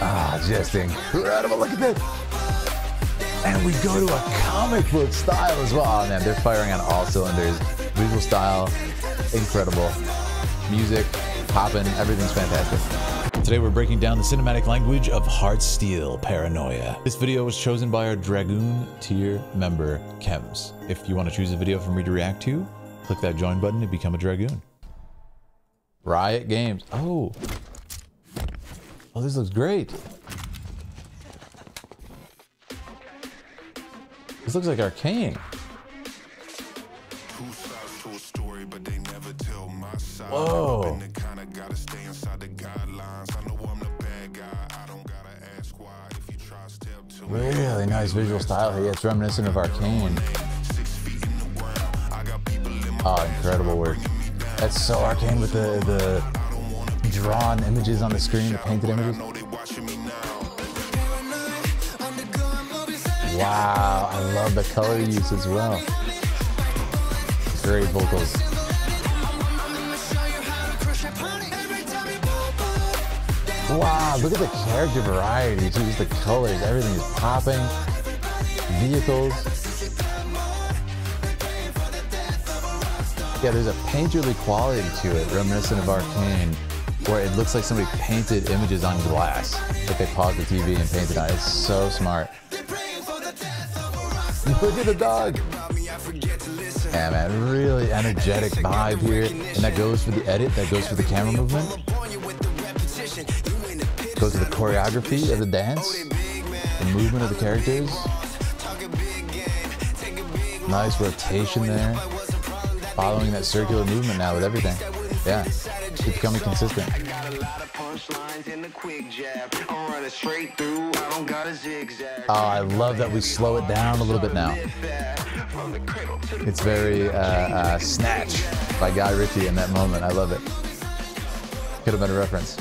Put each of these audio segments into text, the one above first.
Ah, just incredible. Look at this. And we go to a comic book style as well. Oh man, they're firing on all cylinders. Visual style, incredible. Music, popping, everything's fantastic. Today we're breaking down the cinematic language of Heartsteel Paranoia. This video was chosen by our Dragoon tier member, Chems. If you want to choose a video for me to react to, click that join button and become a Dragoon. Riot Games. Oh, this looks great. This looks like Arcane. Whoa. Really nice visual style here. It's reminiscent of Arcane. Oh, incredible work. That's so Arcane with the drawn images on the screen, the painted images. Wow, I love the color use as well. Great vocals. Wow, look at the character variety, too. Just the colors, everything is popping. Vehicles. Yeah, there's a painterly quality to it, reminiscent of Arcane, where it looks like somebody painted images on glass. Like they paused the TV and painted on it. It's so smart. Look at the dog. Yeah, man, really energetic vibe here. And that goes for the edit, that goes for the camera movement. Goes to the choreography of the dance, the movement of the characters. Nice rotation there. Following that circular movement now with everything. Yeah, it's becoming consistent. Oh, I love that we slow it down a little bit now. It's very Snatch by Guy Ritchie in that moment. I love it. Could have been a reference.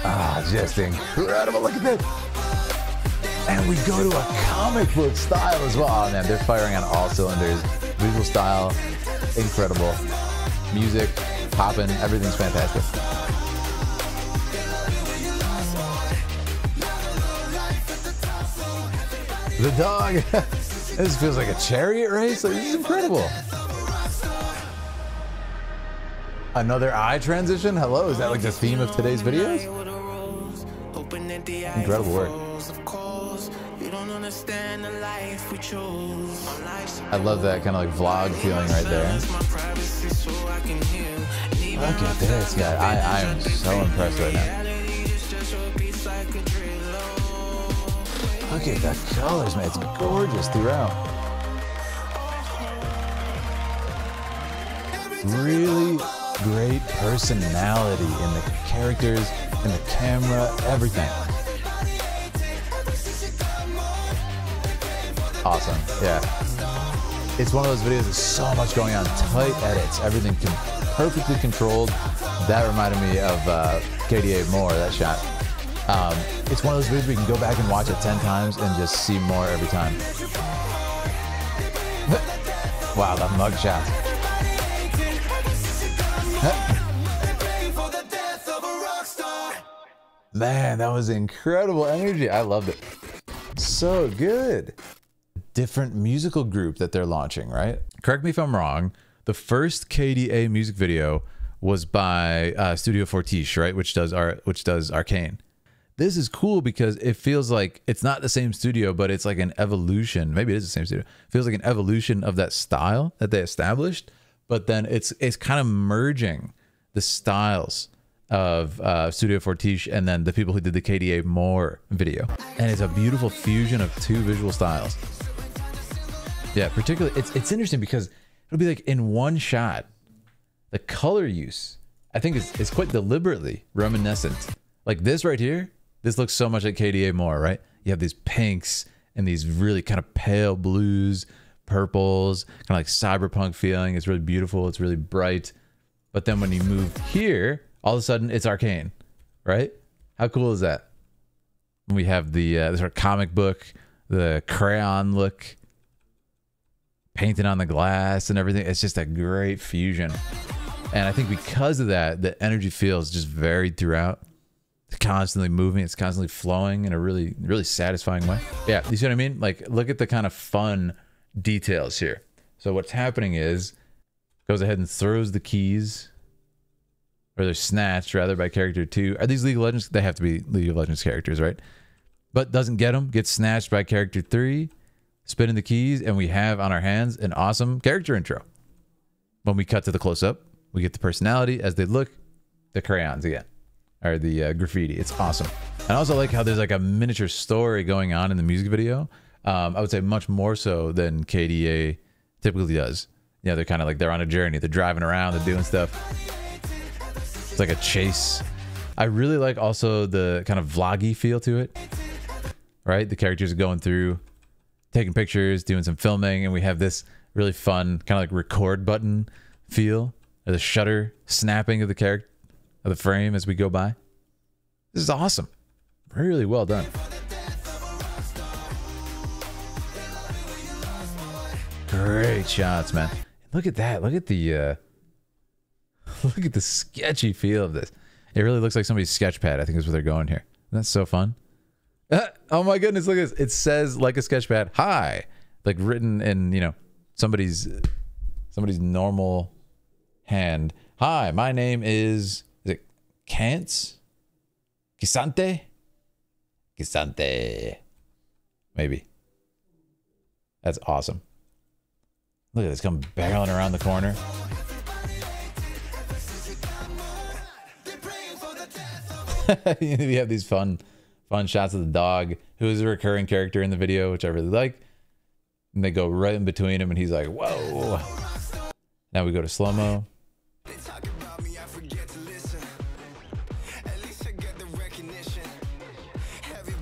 Ah, just incredible. Look at this. And we go to a comic book style as well. Oh man, they're firing on all cylinders. Visual style, incredible. Music, popping, everything's fantastic. The dog. This feels like a chariot race. Like, this is incredible. Another eye transition? Hello, is that like the theme of today's videos? Incredible work. I love that kind of like vlog feeling right there. Look at this guy. I am so impressed right now. Look at the colors, man. It's gorgeous throughout. Really great personality in the characters, in the camera, everything. Awesome, yeah. It's one of those videos with so much going on, tight edits, everything perfectly controlled. That reminded me of KDA Moore, that shot. It's one of those videos where you can go back and watch it 10 times and just see more every time. Wow, that mug shot. Man, that was incredible energy. I loved it. So good. Different musical group that they're launching, right? Correct me if I'm wrong. The first KDA music video was by Studio Fortiche, right? Which does Arcane. This is cool because it feels like it's not the same studio, but it's like an evolution. Maybe it is the same studio. It feels like an evolution of that style that they established, but then it's kind of merging the styles of Studio Fortiche and then the people who did the KDA Moore video. And it's a beautiful fusion of two visual styles. Yeah, particularly, it's interesting because it'll be like in one shot, the color use, I think it's quite deliberately reminiscent. Like this right here, this looks so much like KDA Moore, right? You have these pinks and these really kind of pale blues, purples, kind of like cyberpunk feeling. It's really beautiful. It's really bright. But then when you move here, all of a sudden it's Arcane, right? How cool is that? We have the sort of comic book, the crayon look, painted on the glass and everything. It's just a great fusion. And I think because of that, the energy feels just varied throughout. It's constantly moving. It's constantly flowing in a really, really satisfying way. Yeah, you see what I mean? Like, look at the kind of fun details here. So what's happening is, goes ahead and throws the keys, or they're snatched rather by character 2. Are these League of Legends? They have to be League of Legends characters, right? But doesn't get them. Gets snatched by character 3, spinning the keys, and we have on our hands an awesome character intro. When we cut to the close-up, we get the personality as they look, the crayons again, or the graffiti. It's awesome. And I also like how there's like a miniature story going on in the music video. I would say much more so than KDA typically does. Yeah, they're kind of like, they're on a journey. They're driving around, they're doing stuff. It's like a chase. I really like also the kind of vloggy feel to it, right? The characters are going through, taking pictures, doing some filming, and we have this really fun kind of like record button feel, or the shutter snapping of the character, of the frame as we go by. This is awesome. Really well done. Great shots, man. Look at that. Look at the look at the sketchy feel of this. It really looks like somebody's sketch pad, I think is what they're going here. That's so fun. Oh my goodness, look at this. It says like a sketch pad, hi. Like written in, you know, somebody's normal hand. Hi, my name is it Kantz? Gisante? Gisante. Maybe. That's awesome. Look at this, come barreling around the corner. We have these fun shots of the dog, who is a recurring character in the video, which I really like. And they go right in between him, and he's like, whoa. Now we go to slow-mo.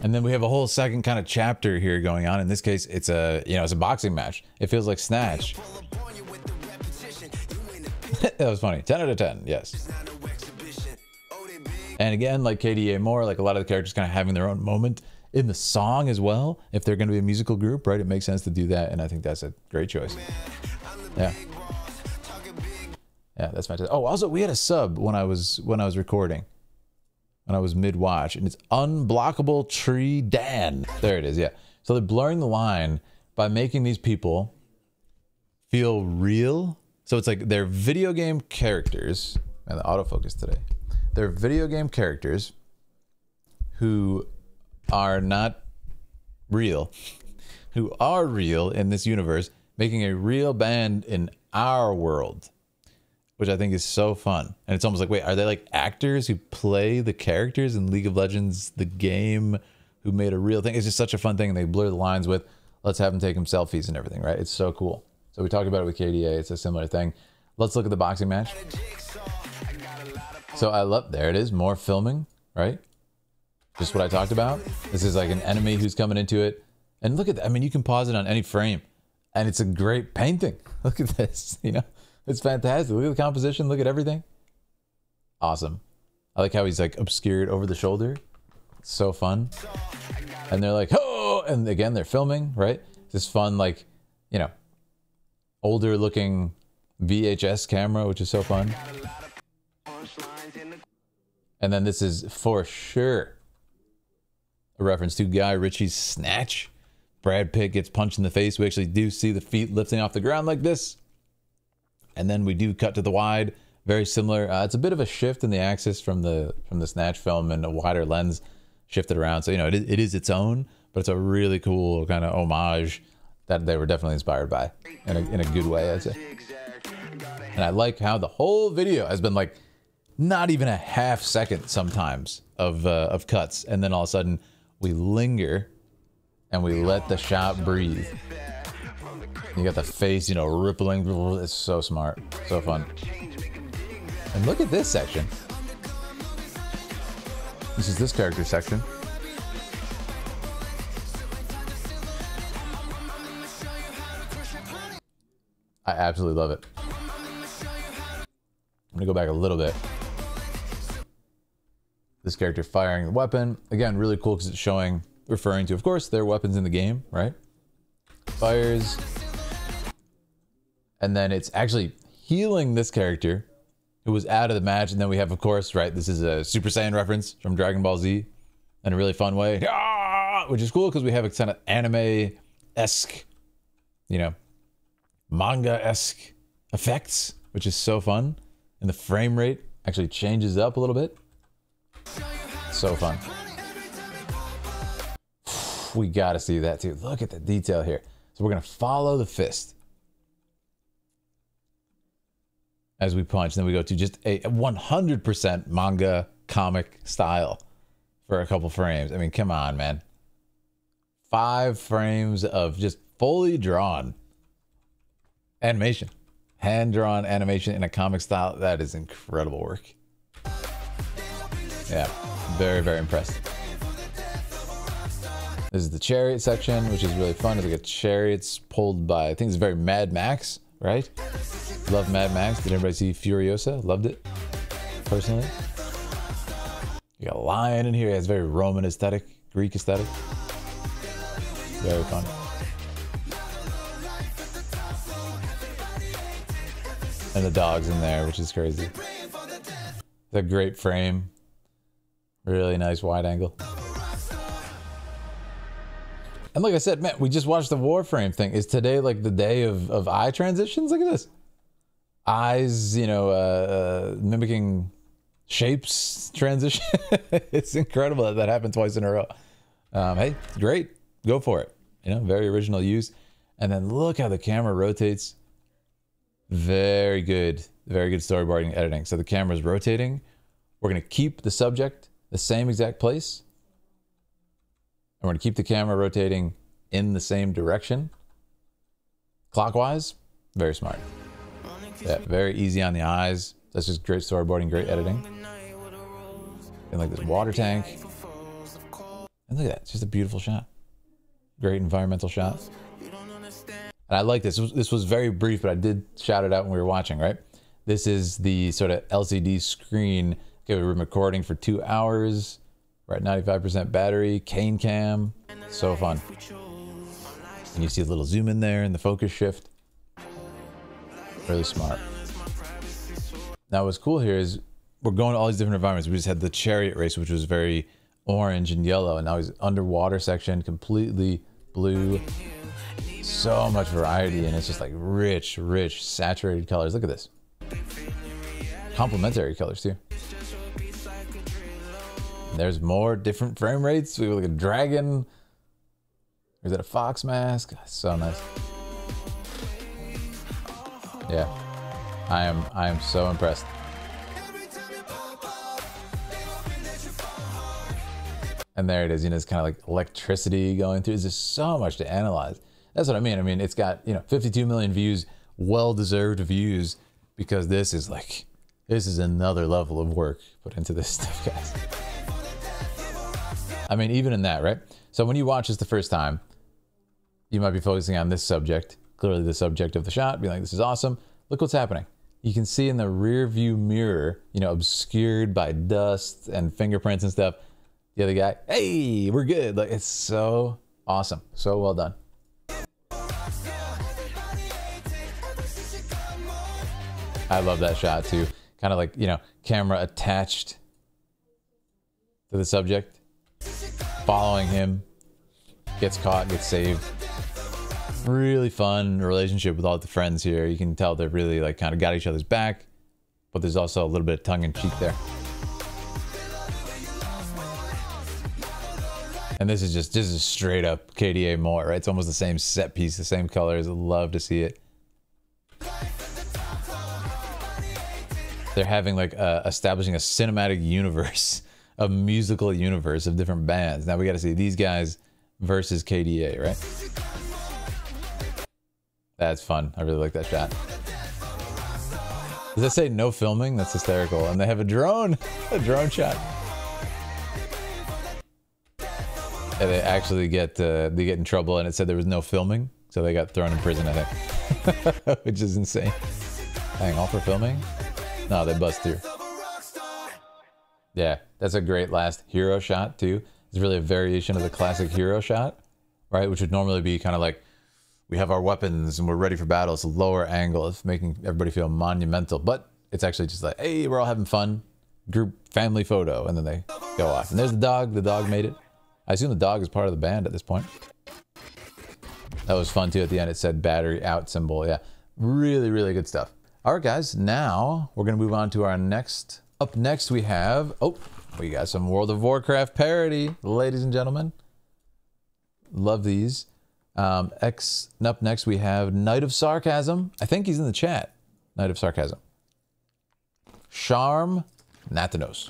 And then we have a whole second kind of chapter here going on. In this case, it's a, you know, it's a boxing match. It feels like Snatch. That was funny. 10 out of 10, yes. And again, like KDA more, like a lot of the characters kind of having their own moment in the song as well. If they're going to be a musical group, right? It makes sense to do that, and I think that's a great choice. Yeah. Yeah, that's fantastic. Oh, also, we had a sub when I was recording. When I was mid-watch, and it's Unblockable Tree Dan. There it is, yeah. So they're blurring the line by making these people feel real. So it's like they're video game characters. Man, the autofocus today. They're video game characters who are not real, who are real in this universe, making a real band in our world, which I think is so fun. And it's almost like, wait, are they like actors who play the characters in League of Legends, the game, who made a real thing? It's just such a fun thing. And they blur the lines with, let's have them take them selfies and everything, right? It's so cool. So we talked about it with KDA. It's a similar thing. Let's look at the boxing match. So I love, there it is, more filming, right? Just what I talked about. This is like an enemy who's coming into it. And look at that. I mean, you can pause it on any frame. And it's a great painting. Look at this, you know? It's fantastic. Look at the composition. Look at everything. Awesome. I like how he's like obscured over the shoulder. It's so fun. And they're like, oh, and again, they're filming, right? This fun, like, you know, older looking VHS camera, which is so fun. And then this is for sure a reference to Guy Ritchie's Snatch. Brad Pitt gets punched in the face. We actually do see the feet lifting off the ground like this. And then we do cut to the wide, very similar. It's a bit of a shift in the axis from the Snatch film, and a wider lens shifted around. So, you know, it is its own, but it's a really cool kind of homage that they were definitely inspired by in a good way, I'd say. And I like how the whole video has been like not even a half second sometimes of cuts, and then all of a sudden we linger and we let the shot breathe. You got the face, you know, rippling. It's so smart. So fun. And look at this section. This is this character section. I absolutely love it. I'm gonna go back a little bit. This character firing the weapon. Again, really cool because it's showing, referring to, of course, their weapons in the game, right? Fires. And then it's actually healing this character, who was out of the match. And then we have, of course, right, this is a Super Saiyan reference from Dragon Ball Z in a really fun way, which is cool because we have a kind of anime-esque, you know, manga-esque effects, which is so fun. And the frame rate actually changes up a little bit. So fun. We gotta see that too. Look at the detail here. So we're gonna follow the fist as we punch. Then we go to just a 100% manga comic style for a couple frames. I mean, come on, man. 5 frames of just fully drawn animation. Hand-drawn animation in a comic style. That is incredible work. Yeah, very, very impressed. This is the chariot section, which is really fun. It's like a chariot's pulled by, I think it's very Mad Max, right? Love Mad Max. Did everybody see Furiosa? Loved it, personally. You got a lion in here. It has very Roman aesthetic, Greek aesthetic. Very fun. And the dog's in there, which is crazy. It's a great frame. Really nice wide angle. And like I said, man, we just watched the Warframe thing. Is today like the day of eye transitions? Look at this. Eyes, you know, mimicking shapes transition. It's incredible that that happened twice in a row. Hey, great. Go for it. You know, very original use. And then look how the camera rotates. Very good storyboarding editing. So the camera's rotating. We're going to keep the subject the same exact place. And we're going to keep the camera rotating in the same direction. Clockwise. Very smart. Yeah, very easy on the eyes. That's just great storyboarding, great editing. And like this water tank. And look at that. It's just a beautiful shot. Great environmental shot. And I like this. This was very brief, but I did shout it out when we were watching, right? This is the sort of LCD screen. Okay, we were recording for 2 hours. We're at 95% battery. Cane cam. So fun. And you see a little zoom in there and the focus shift. Really smart. Now what's cool here is we're going to all these different environments. We just had the chariot race, which was very orange and yellow. And now he's underwater section, completely blue. So much variety, and it's just like rich, saturated colors. Look at this. Complementary colors too. And there's more different frame rates. We look at a dragon. Is that a fox mask? So nice. Yeah, I am so impressed. And there it is. You know, it's kind of like electricity going through. There's just so much to analyze. That's what I mean. I mean, it's got, you know, 52 million views, well-deserved views, because this is like, this is another level of work put into this stuff, guys. I mean, even in that, right? So when you watch this the first time, you might be focusing on this subject, clearly the subject of the shot, be like, this is awesome. Look what's happening. You can see in the rear view mirror, you know, obscured by dust and fingerprints and stuff, the other guy, hey, we're good. Like, it's so awesome. So well done. I love that shot too. Kind of like, you know, camera attached to the subject, following him, gets caught, gets saved. Really fun relationship with all the friends here. You can tell they're really like kind of got each other's back, but there's also a little bit of tongue in cheek there. And this is straight up KDA more, right? It's almost the same set piece, the same colors. I love to see it. They're having like establishing a cinematic universe, a musical universe of different bands. Now we got to see these guys versus KDA, right? That's fun. I really like that shot. Does that say no filming? That's hysterical. And they have a drone shot. And they actually get in trouble, and it said there was no filming, so they got thrown in prison, I think, which is insane. Hang on, for filming? No, they bust through. Yeah, that's a great last hero shot too. It's really a variation of the classic hero shot, right? Which would normally be kind of like, we have our weapons and we're ready for battle. It's a lower angle. It's making everybody feel monumental. But It's actually just like, hey, we're all having fun. Group family photo. And then they go off. And there's the dog. The dog made it. I assume the dog is part of the band at this point. That was fun too. At the end, it said battery out symbol. Yeah. Really, really good stuff. All right, guys. Now we're going to move on to our next. Up next, we have... Oh, we got some World of Warcraft parody, ladies and gentlemen. Love these. Up next, we have Knight of Sarcasm. I think he's in the chat. Knight of Sarcasm. Charm Nathanos.